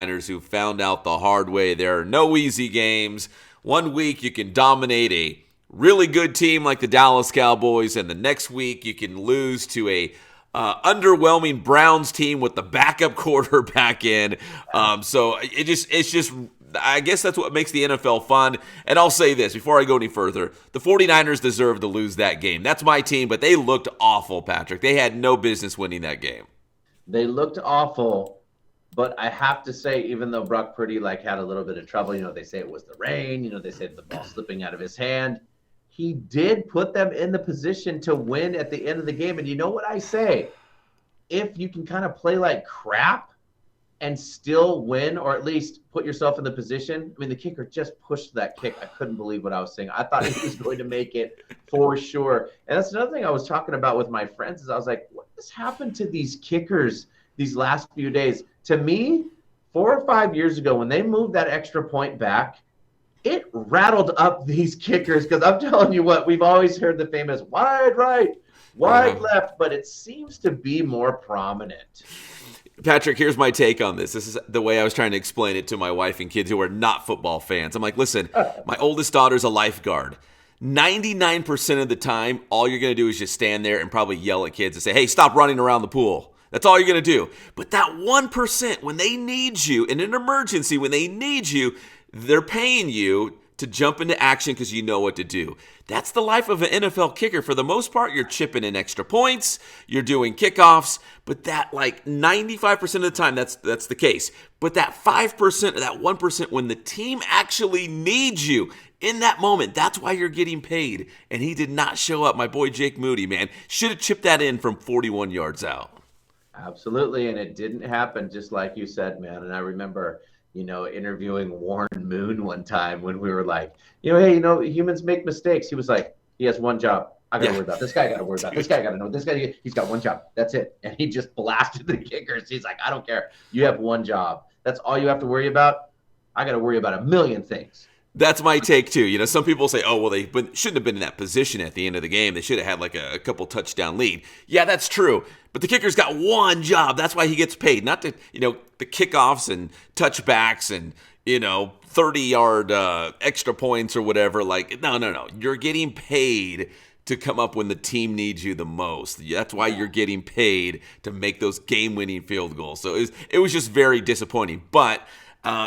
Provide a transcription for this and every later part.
who found out the hard way there are no easy games. One week you can dominate a really good team like the Dallas Cowboys, and the next week you can lose to a underwhelming Browns team with the backup quarterback in. So it's just I guess that's what makes the NFL fun. And I'll say this before I go any further. The 49ers deserve to lose that game. That's my team, but they looked awful, Patrick. They had no business winning that game. They looked awful, but I have to say, even though Brock Purdy had a little bit of trouble, they say it was the rain, they said the ball slipping out of his hand. He did put them in the position to win at the end of the game. And you know what I say? If you can kind of play like crap and still win, or at least put yourself in the position. I mean, the kicker just pushed that kick. I couldn't believe what I was saying. I thought he was going to make it for sure. And that's another thing I was talking about with my friends is I was like, what has happened to these kickers these last few days? To me, 4 or 5 years ago, when they moved that extra point back, it rattled up these kickers, because I'm telling you what, we've always heard the famous wide right, wide left, but it seems to be more prominent. Patrick, here's my take on this. This is the way I was trying to explain it to my wife and kids who are not football fans. I'm like, listen, my oldest daughter's a lifeguard. 99% of the time, all you're going to do is just stand there and probably yell at kids and say, hey, stop running around the pool. That's all you're going to do. But that 1%, when they need you, in an emergency, when they need you, they're paying you to jump into action because you know what to do. That's the life of an NFL kicker. For the most part, you're chipping in extra points, you're doing kickoffs, but that 95% of the time, that's the case. But that 5% or that 1% when the team actually needs you in that moment, that's why you're getting paid. And he did not show up. My boy Jake Moody, man, should have chipped that in from 41 yards out. Absolutely, and it didn't happen, just like you said, man. And I remember interviewing Warren Moon one time when we were like, hey, humans make mistakes. He was like, he has one job. I got to worry about this guy. I got to worry about this guy. I got to know this guy. He's got one job. That's it. And he just blasted the kickers. He's like, I don't care. You have one job. That's all you have to worry about. I got to worry about a million things. That's my take, too. Some people say, oh, well, they shouldn't have been in that position at the end of the game. They should have had a couple touchdown lead. Yeah, that's true. But the kicker's got one job. That's why he gets paid. Not the kickoffs and touchbacks and, 30-yard extra points or whatever. No. You're getting paid to come up when the team needs you the most. That's why you're getting paid to make those game-winning field goals. So it was just very disappointing. But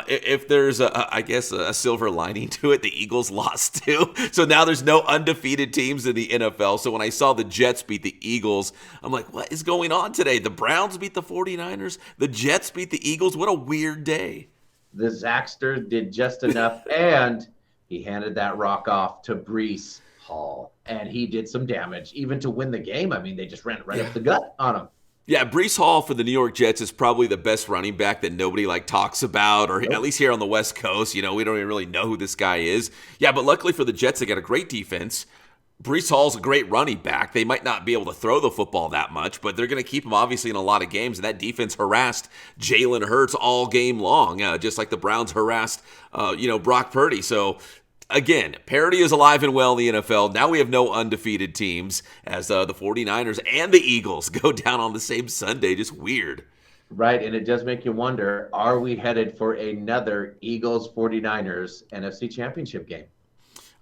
if there's a silver lining to it, the Eagles lost too. So now there's no undefeated teams in the NFL. So when I saw the Jets beat the Eagles, I'm like, what is going on today? The Browns beat the 49ers. The Jets beat the Eagles. What a weird day. The Zaxter did just enough, and he handed that rock off to Breece Hall, and he did some damage, even to win the game. I mean, they just ran it right up the gut on him. Yeah, Breece Hall for the New York Jets is probably the best running back that nobody talks about, or at least here on the West Coast. We don't even really know who this guy is. Yeah, but luckily for the Jets, they got a great defense. Breece Hall's a great running back. They might not be able to throw the football that much, but they're going to keep him obviously in a lot of games, and that defense harassed Jalen Hurts all game long, just like the Browns harassed, Brock Purdy. So again, parity is alive and well in the NFL. Now we have no undefeated teams as the 49ers and the Eagles go down on the same Sunday. Just weird. Right, and it does make you wonder, are we headed for another Eagles-49ers NFC Championship game?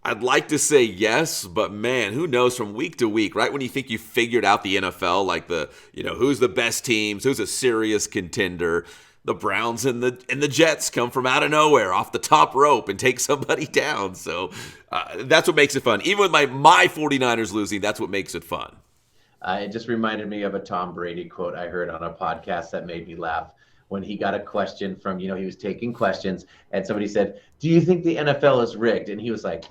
I'd like to say yes, but man, who knows from week to week, right? When you think you figured out the NFL, who's the best teams, who's a serious contender, the Browns and the Jets come from out of nowhere off the top rope and take somebody down. So that's what makes it fun. Even with my 49ers losing, that's what makes it fun. It just reminded me of a Tom Brady quote I heard on a podcast that made me laugh when he got a question from, he was taking questions and somebody said, do you think the NFL is rigged? And he was like,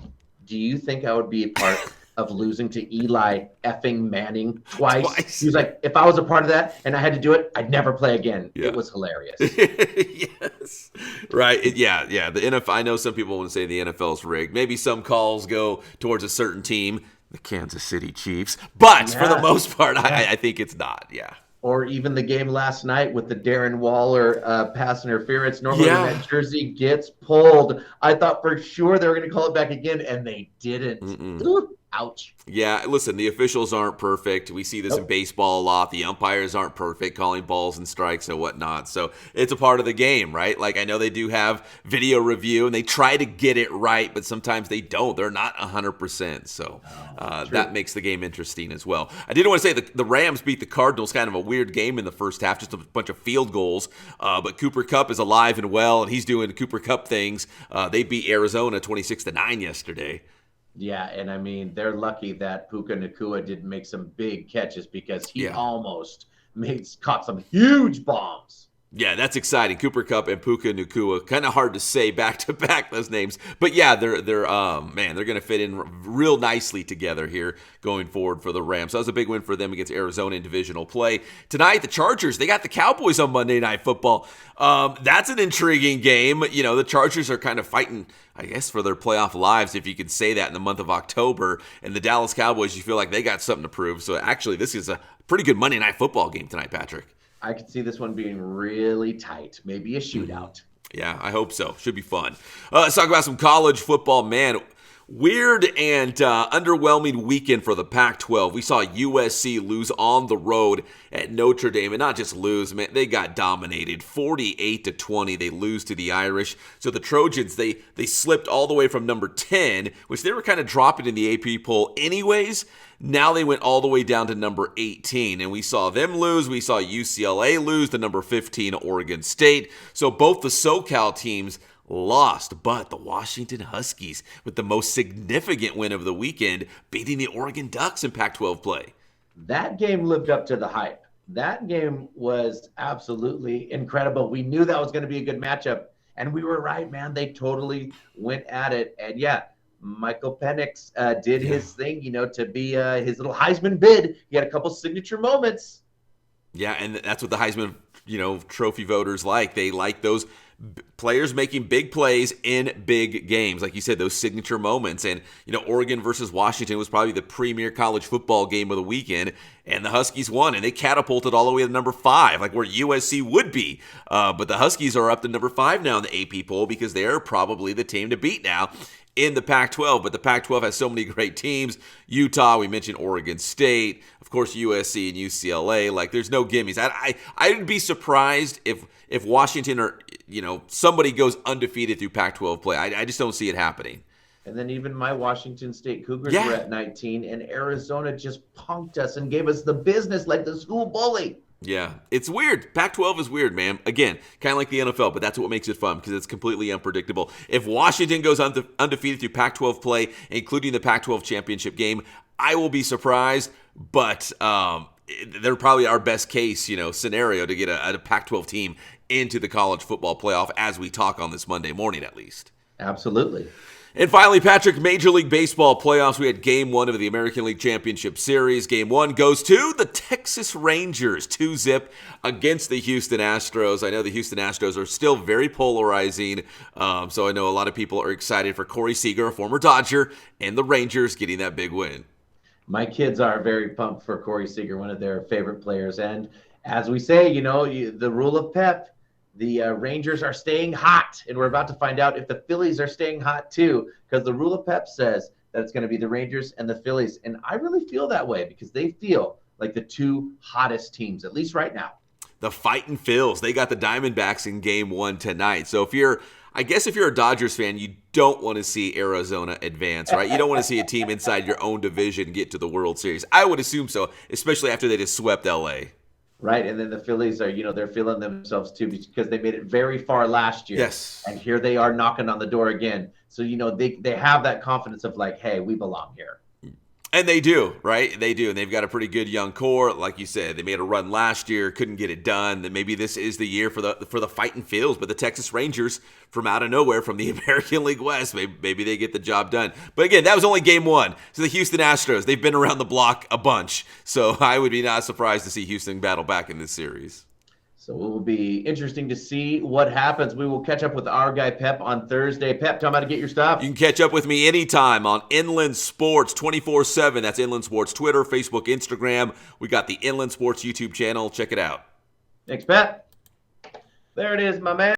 do you think I would be a part of losing to Eli effing Manning twice? He was like, if I was a part of that and I had to do it, I'd never play again. Yeah. It was hilarious. Yes. Right. Yeah. The NFL, I know some people would say the NFL is rigged. Maybe some calls go towards a certain team, the Kansas City Chiefs. But for the most part, I think it's not. Yeah. Or even the game last night with the Darren Waller pass interference. Normally when that jersey gets pulled, I thought for sure they were going to call it back again, and they didn't. Ouch. Yeah, listen, the officials aren't perfect. We see this in Nope. baseball a lot. The umpires aren't perfect, calling balls and strikes and whatnot. So it's a part of the game, right? Like, I know they do have video review and they try to get it right, but sometimes they don't. They're not 100%. So that makes the game interesting as well. I did want to say the Rams beat the Cardinals, kind of a weird game in the first half, just a bunch of field goals. But Cooper Kupp is alive and well, and he's doing Cooper Kupp things. They beat Arizona 26-9 yesterday. Yeah, and I mean, they're lucky that Puka Nacua didn't make some big catches because he almost caught some huge bombs. Yeah, that's exciting. Cooper Kupp and Puka Nacua. Kind of hard to say back to back those names, but yeah, they're going to fit in real nicely together here going forward for the Rams. So that was a big win for them against Arizona in divisional play tonight. The Chargers, they got the Cowboys on Monday Night Football. That's an intriguing game. You know, the Chargers are kind of fighting, I guess, for their playoff lives, if you could say that, in the month of October. And the Dallas Cowboys, you feel like they got something to prove. So actually, this is a pretty good Monday Night Football game tonight, Patrick. I could see this one being really tight, maybe a shootout. Yeah, I hope so. Should be fun. Let's talk about some college football. Man, weird and underwhelming weekend for the Pac-12. We saw USC lose on the road at Notre Dame, and not just lose, man, they got dominated 48-20. They lose to the Irish. So the Trojans, they slipped all the way from number 10, which they were kind of dropping in the AP poll anyways. Now they went all the way down to number 18, and we saw them lose. We saw UCLA lose to number 15, Oregon State. So both the SoCal teams lost, but the Washington Huskies, with the most significant win of the weekend, beating the Oregon Ducks in Pac-12 play. That game lived up to the hype. That game was absolutely incredible. We knew that was going to be a good matchup, and we were right, man. They totally went at it, and yeah, Michael Penix did his thing, to be his little Heisman bid. He had a couple signature moments. Yeah, and that's what the Heisman, trophy voters like. They like those players making big plays in big games. Like you said, those signature moments. And, Oregon versus Washington was probably the premier college football game of the weekend. And the Huskies won, and they catapulted all the way to number 5, like where USC would be. But the Huskies are up to number 5 now in the AP poll because they are probably the team to beat now in the Pac-12. But the Pac-12 has so many great teams. Utah, we mentioned Oregon State, of course USC and UCLA. Like, there's no gimmies. I'd be surprised if Washington or somebody goes undefeated through Pac-12 play. I just don't see it happening. And then even my Washington State Cougars were at 19, and Arizona just punked us and gave us the business like the school bully. Yeah, it's weird. Pac-12 is weird, man. Again, kind of like the NFL, but that's what makes it fun because it's completely unpredictable. If Washington goes undefeated through Pac-12 play, including the Pac-12 championship game, I will be surprised, but they're probably our best case, scenario to get a Pac-12 team into the college football playoff as we talk on this Monday morning at least. Absolutely. And finally, Patrick, Major League Baseball playoffs. We had Game 1 of the American League Championship Series. Game 1 goes to the Texas Rangers, 2-0 against the Houston Astros. I know the Houston Astros are still very polarizing, so I know a lot of people are excited for Corey Seager, a former Dodger, and the Rangers getting that big win. My kids are very pumped for Corey Seager, one of their favorite players. And as we say, the rule of Pep, the Rangers are staying hot, and we're about to find out if the Phillies are staying hot too, because the rule of Pep says that it's going to be the Rangers and the Phillies, and I really feel that way because they feel like the two hottest teams, at least right now. The Fightin' Phils, they got the Diamondbacks in Game 1 tonight. So if you're a Dodgers fan, you don't want to see Arizona advance, right? You don't want to see a team inside your own division get to the World Series. I would assume so, especially after they just swept LA. Right, and then the Phillies are, they're feeling themselves too because they made it very far last year. Yes. And here they are knocking on the door again. So, they have that confidence of like, hey, we belong here. And they do, right? They do. And they've got a pretty good young core. Like you said, they made a run last year, couldn't get it done. Then maybe this is the year for the Fightin' Phils. But the Texas Rangers, from out of nowhere, from the American League West, maybe they get the job done. But again, that was only Game 1. So the Houston Astros, they've been around the block a bunch. So I would be not surprised to see Houston battle back in this series. So it will be interesting to see what happens. We will catch up with our guy Pep on Thursday. Pep, tell me how to get your stuff. You can catch up with me anytime on Inland Sports 24/7. That's Inland Sports Twitter, Facebook, Instagram. We got the Inland Sports YouTube channel. Check it out. Thanks, Pep. There it is, my man.